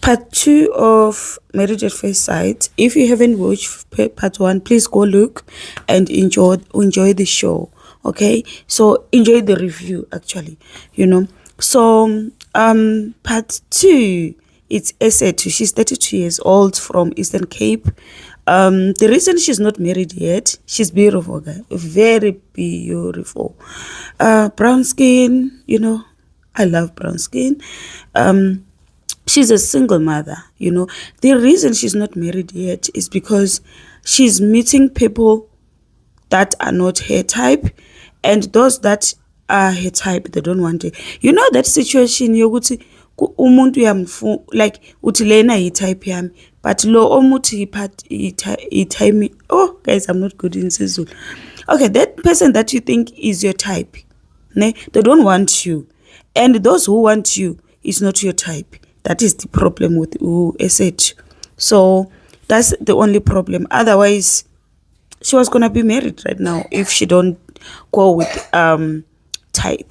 part two of Married at First Sight. If you haven't watched part one, please go look and enjoy the show. Okay, so enjoy the review actually. So part two, it's Esethu. She's 32 years old from Eastern Cape. The reason she's not married yet, she's beautiful, guy, very beautiful. Brown skin, I love brown skin. She's a single mother. The reason she's not married yet is because she's meeting people that are not her type, and those that are her type, they don't want it. That situation yokuthi umuntu like uthi lena type yami, but lo omuthi type. Oh guys, I'm not good in Sizulu. Okay, that person that you think is your type, they don't want you, and those who want you is not your type. That is the problem with Esethu. So that's the only problem. Otherwise, she was gonna be married right now if she don't go with type.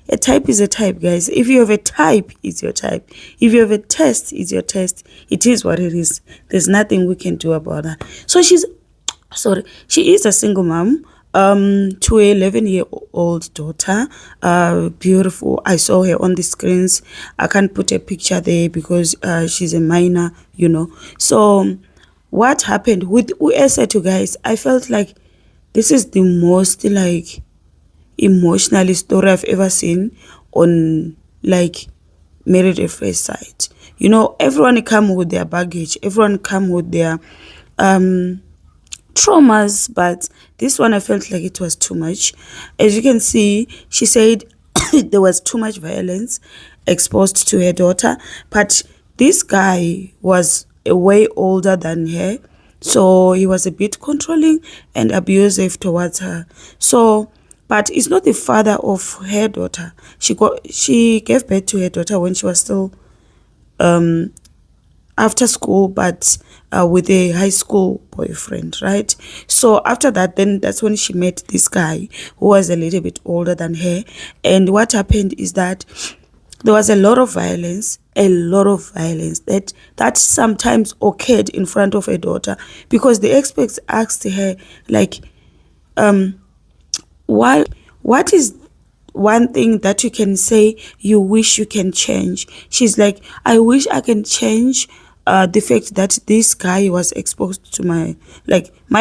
A type is a type, guys. If you have a type, it's your type. If you have a test, it's your test. It is what it is. There's nothing we can do about that. So she is a single mom to a 11-year-old daughter. Beautiful. I saw her on the screens. I can't put a picture there because she's a minor. So what happened with Esethu, guys, I felt like this is the most like emotional story I've ever seen on like Married at First Sight. Everyone come with their baggage, everyone come with their traumas, but this one I felt like it was too much. As you can see, she said there was too much violence exposed to her daughter, but this guy was way older than her, so he was a bit controlling and abusive towards her. So but it's not the father of her daughter. She gave birth to her daughter when she was still after school, but with a high school boyfriend, right? So after that, then that's when she met this guy who was a little bit older than her. And what happened is that there was a lot of violence that sometimes occurred in front of her daughter, because the experts asked her, like, what is one thing that you can say you wish you can change? She's like, I wish I can change the fact that this guy was exposed to my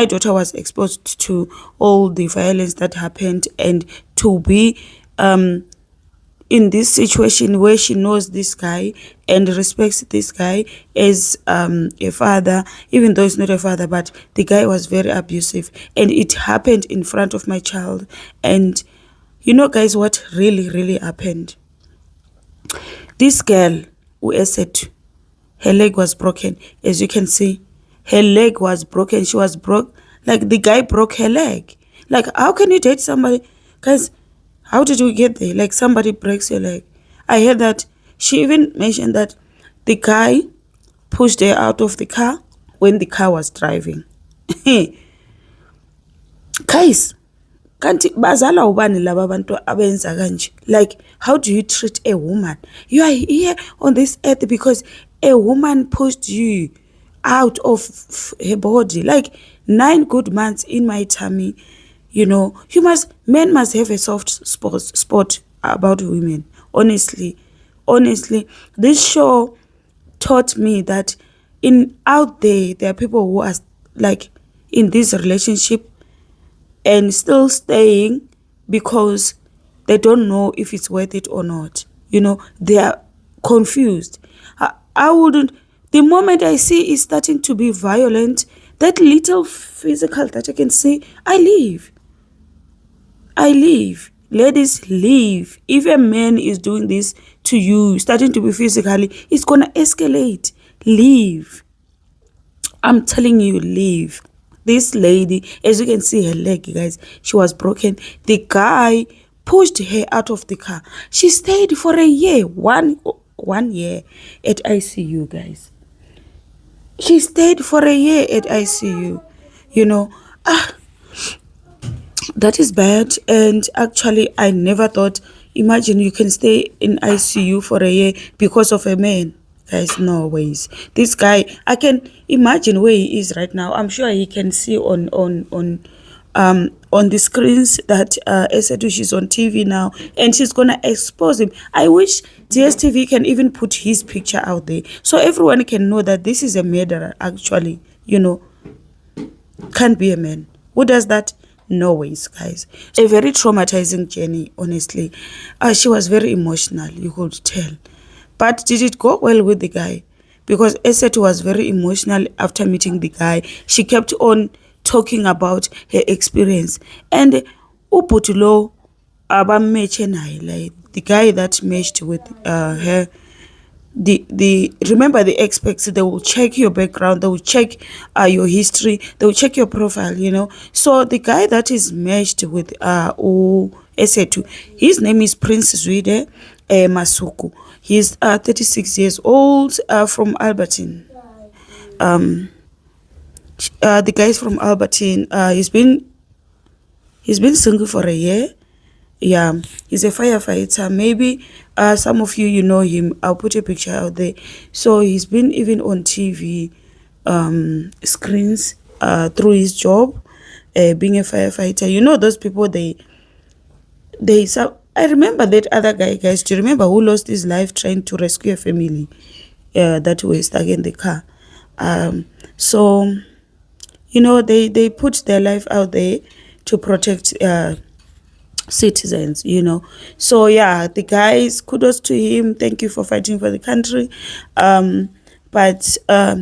daughter was exposed to all the violence that happened, and to be in this situation where she knows this guy and respects this guy as a father, even though it's not a father, but the guy was very abusive and it happened in front of my child. And guys, what really happened? This girl who Esethu, her leg was broken. As you can see, her leg was broken. She was broke. Like, the guy broke her leg. Like, how can you date somebody? Guys, how did we get there? Like, somebody breaks your leg. I heard that she even mentioned that the guy pushed her out of the car when the car was driving. Guys, kanti bazala ubani laba bantu abenza kanje? Like, how do you treat a woman? You are here on this earth because a woman pushed you out of her body. Like, 9 good months in my tummy. Men must have a soft spot about women. Honestly, this show taught me that out there are people who are like in this relationship and still staying because they don't know if it's worth it or not. They are confused. I wouldn't. The moment I see it starting to be violent, that little physical that I can see, I leave. Ladies, leave. If a man is doing this to you, starting to be physically, it's gonna escalate. Leave. I'm telling you, leave. This lady, as you can see, her leg, guys, she was broken. The guy pushed her out of the car. She stayed for a year, one year at ICU, guys. She stayed for a year at ICU. That is bad. And actually, I never thought, imagine you can stay in ICU for a year because of a man. Guys, no ways. This guy, I can imagine where he is right now. I'm sure he can see on the screens that Esethu, she's on TV now, and she's gonna expose him. I wish DSTV can even put his picture out there so everyone can know that this is a murderer. Actually, can't be a man who does that. No ways, guys. A very traumatizing journey, honestly. She was very emotional, you could tell. But did it go well with the guy? Because Eset was very emotional after meeting the guy. She kept on talking about her experience. And Uputulo abameche naye, like the guy that matched with her, the remember the experts, they will check your background, they will check your history, they will check your profile, so the guy that is matched with Esethu, his name is Prince Zwide Masuku. He's 36 years old, from Albertine. The guy is from Albertine. He's been single for a year. Yeah, he's a firefighter. Maybe some of you know him. I'll put a picture out there. So he's been even on TV screens through his job, being a firefighter. Those people, I remember that other guy, guys. Do you remember who lost his life trying to rescue a family that were stuck in the car? So they put their life out there to protect citizens. So yeah, the guys, kudos to him, thank you for fighting for the country. But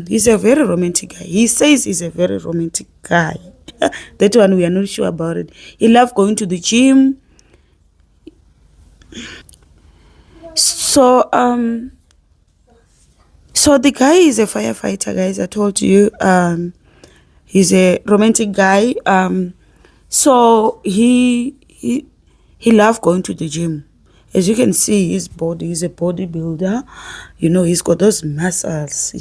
he's a very romantic guy. He says he's a very romantic guy. That one we are not sure about it. He loved going to the gym. So the guy is a firefighter, guys. I told you. He's a romantic guy. So he loved going to the gym. As you can see, his body, he's a bodybuilder. He's got those muscles.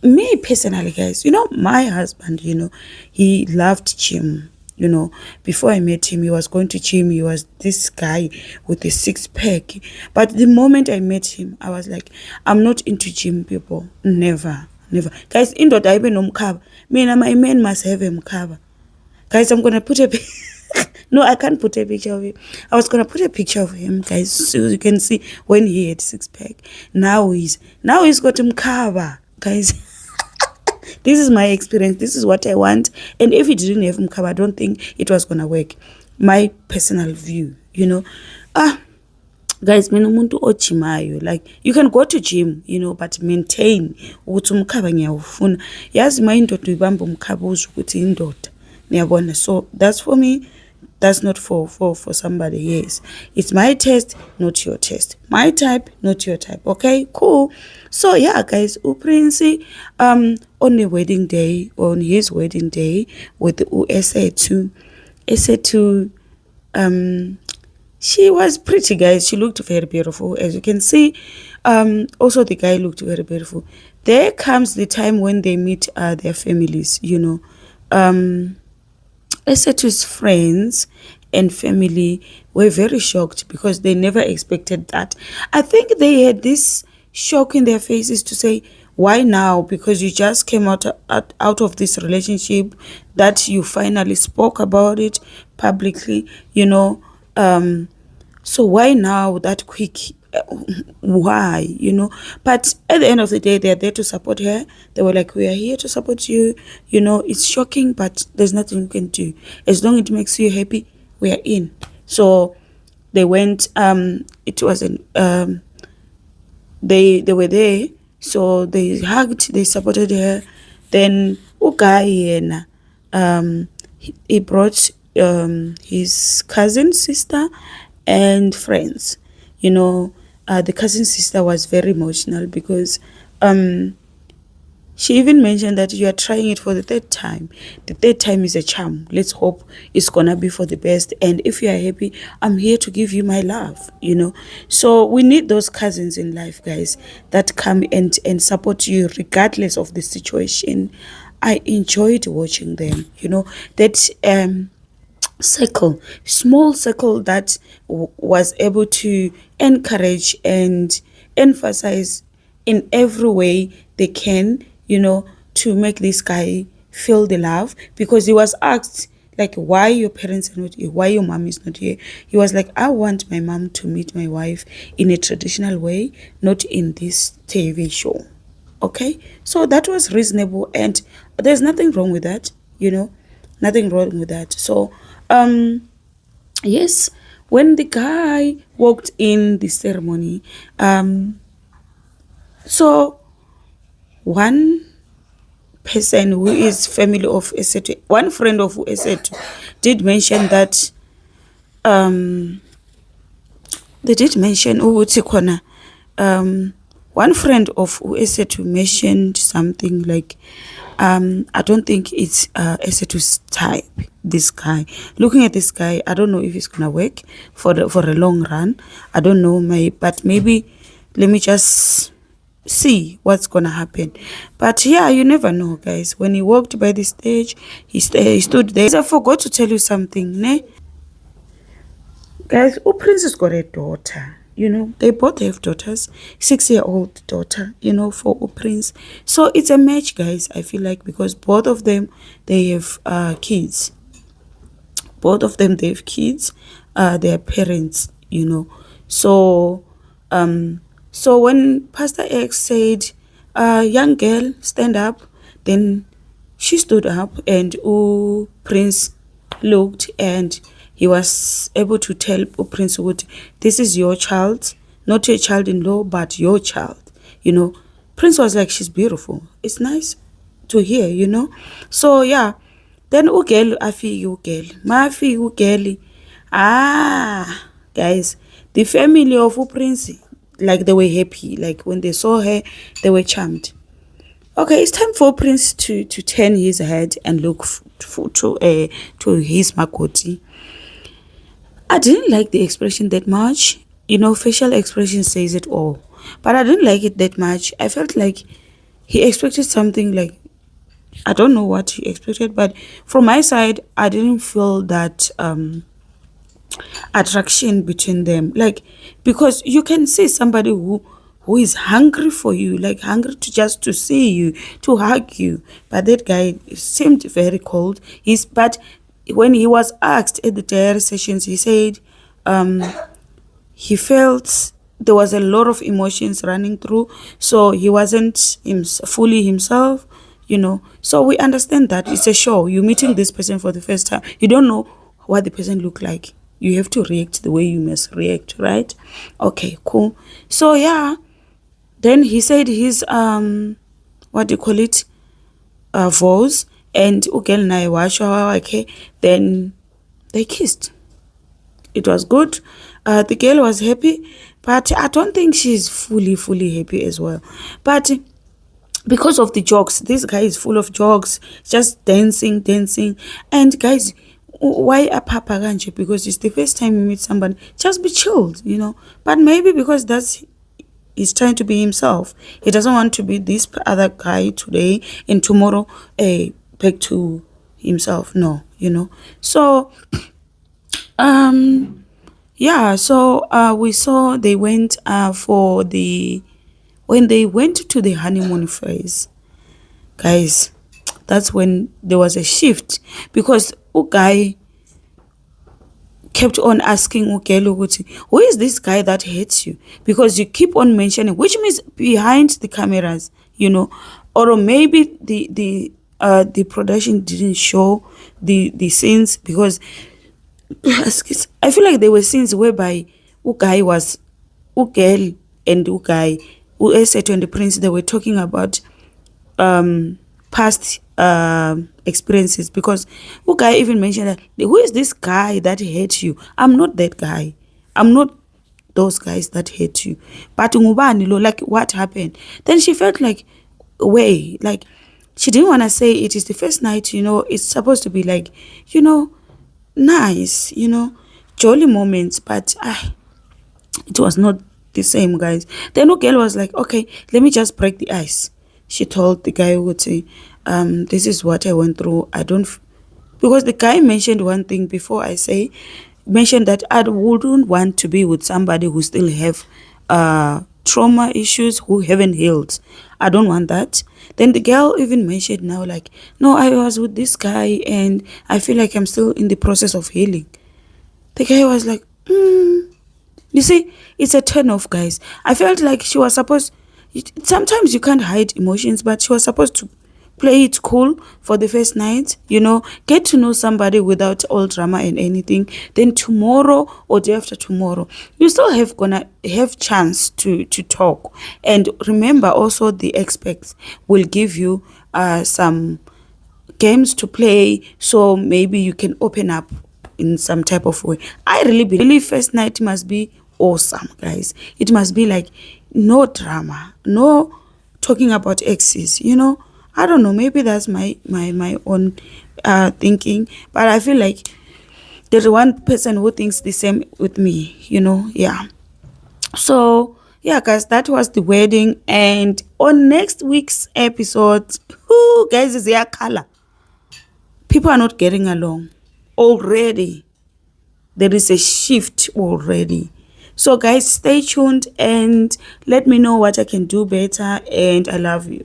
Me personally, guys, my husband, he loved gym. Before I met him, he was going to gym. He was this guy with a six-pack. But the moment I met him, I was like, I'm not into gym, people. Never. Guys, indoda ibe nomkhaba. Mina, my man must have a mkhaba. Guys, I'm gonna put a no, I can't put a picture of him. I was gonna put a picture of him, guys, so you can see when he had six-pack. Now he's got mkhaba, guys. This is my experience. This is what I want. And if he didn't have mkhaba, I don't think it was gonna work. My personal view, guys, mina umuntu ojimayo, like you can go to gym, but maintain ukuthi umkhaba ngiyawufuna. Yazi ma indoda uyibamba umkhaba uzwe ukuthi indoda. Niyabona? So that's for me. That's not for somebody. Yes, it's my taste, not your taste. My type, not your type. Okay, cool. So yeah, guys, uPrince on his wedding day with Esethu, she was pretty, guys. She looked very beautiful, as you can see. Also the guy looked very beautiful. There comes the time when they meet their families. Esethu's friends and family were very shocked because they never expected that. I think they had this shock in their faces to say, why now? Because you just came out of this relationship, that you finally spoke about it publicly, so why now that quick? Why? But at the end of the day, they're there to support her. They were like, we are here to support you. It's shocking, but there's nothing you can do. As long as it makes you happy, we are in. So they went, it wasn't, they were there. So they hugged, they supported her. Then Ugai, he brought his cousin, sister, and friends. The cousin sister was very emotional because she even mentioned that you are trying it for the third time. The third time is a charm. Let's hope it's gonna be for the best. And if you are happy, I'm here to give you my love, So we need those cousins in life, guys, that come and support you regardless of the situation. I enjoyed watching them, that small circle that was able to encourage and emphasize in every way they can, to make this guy feel the love, because he was asked like, why your parents are not here, why your mom is not here. He was like, I want my mom to meet my wife in a traditional way, not in this TV show. Okay, so that was reasonable, and there's nothing wrong with that, nothing wrong with that. So yes, when the guy walked in the ceremony, so one person who is family of Esethu, one friend of Esethu, did mention that they did mention ukuthi khona one friend of Esethu mentioned something like, I don't think it's Esethu's type, this guy. Looking at this guy, I don't know if it's gonna work for a long run. I don't know, but maybe let me just see what's gonna happen. But yeah, you never know, guys. When he walked by the stage, he stood there. I forgot to tell you something, ne? Guys, Prince has got a daughter. They both have daughters, 6-year-old daughter, for Prince. So it's a match, guys, I feel like, because both of them, they have kids. Both of them, they have kids. They are parents, So, so when Pastor X said, young girl, stand up, then she stood up, and Prince looked, and he was able to tell Prince Wood, this is your child, not your child-in-law, but your child. Prince was like, she's beautiful. It's nice to hear. So yeah, then ugel afike ugel. Mafike ugel. Guys, the family of Prince, like, they were happy. Like, when they saw her, they were charmed. Okay, it's time for Prince to turn his head and look to his makoti. I didn't like the expression that much. Facial expression says it all. But I didn't like it that much. I felt like he expected something, like, I don't know what he expected, but from my side, I didn't feel that attraction between them. Like, because you can see somebody who is hungry for you, like hungry to see you, to hug you. But that guy seemed very cold. But when he was asked at the diary sessions, he said he felt there was a lot of emotions running through, so he wasn't fully himself. So we understand that it's a show. You're meeting this person for the first time. You don't know what the person look like. You have to react the way you must react, right? Okay, cool. So yeah, then he said his what do you call it, vows, and ugel naye washo wakhe. Then they kissed. It was good. The girl was happy, but I don't think she's fully happy as well. But because of the jokes, this guy is full of jokes, just dancing. And guys, why a papa kanje? Because it's the first time you meet somebody, just be chilled, But maybe because he's trying to be himself. He doesn't want to be this other guy today and tomorrow back to himself. No, So yeah, so we saw they went when they went to the honeymoon phase, guys, that's when there was a shift, because guy kept on asking Ugelo, who is this guy that hates you? Because you keep on mentioning, which means behind the cameras, or maybe the production didn't show the scenes, because I feel like there were scenes whereby Ugai was Ugel and Ugai, Esethu and the Prince, they were talking about past experiences, because Ugai even mentioned that, who is this guy that hates you? I'm not that guy. I'm not those guys that hate you. But ngubani lo, like, what happened? Then she felt like, way, like, she didn't want to say it is the first night, it's supposed to be like, nice, jolly moments, but it was not the same, guys. Then girl was like, okay, let me just break the ice. She told the guy, would say, this is what I went through. I don't, because the guy mentioned one thing before mentioned that I wouldn't want to be with somebody who still have trauma issues who haven't healed. I don't want that. Then the girl even mentioned now, like, no, I was with this guy and I feel like I'm still in the process of healing. The guy was like, you see, it's a turn off, guys. I felt like she was supposed, sometimes you can't hide emotions, but she was supposed to play it cool for the first night, get to know somebody without all drama and anything. Then tomorrow or day after tomorrow, you still gonna have chance to talk. And remember also, the experts will give you some games to play, so maybe you can open up in some type of way. I really believe first night must be awesome, guys. It must be like no drama, no talking about exes, I don't know, maybe that's my own thinking, but I feel like there's one person who thinks the same with me, yeah. So yeah, guys, that was the wedding. And on next week's episode, who guys, is their color, people are not getting along already. There is a shift already. So guys, stay tuned and let me know what I can do better, and I love you.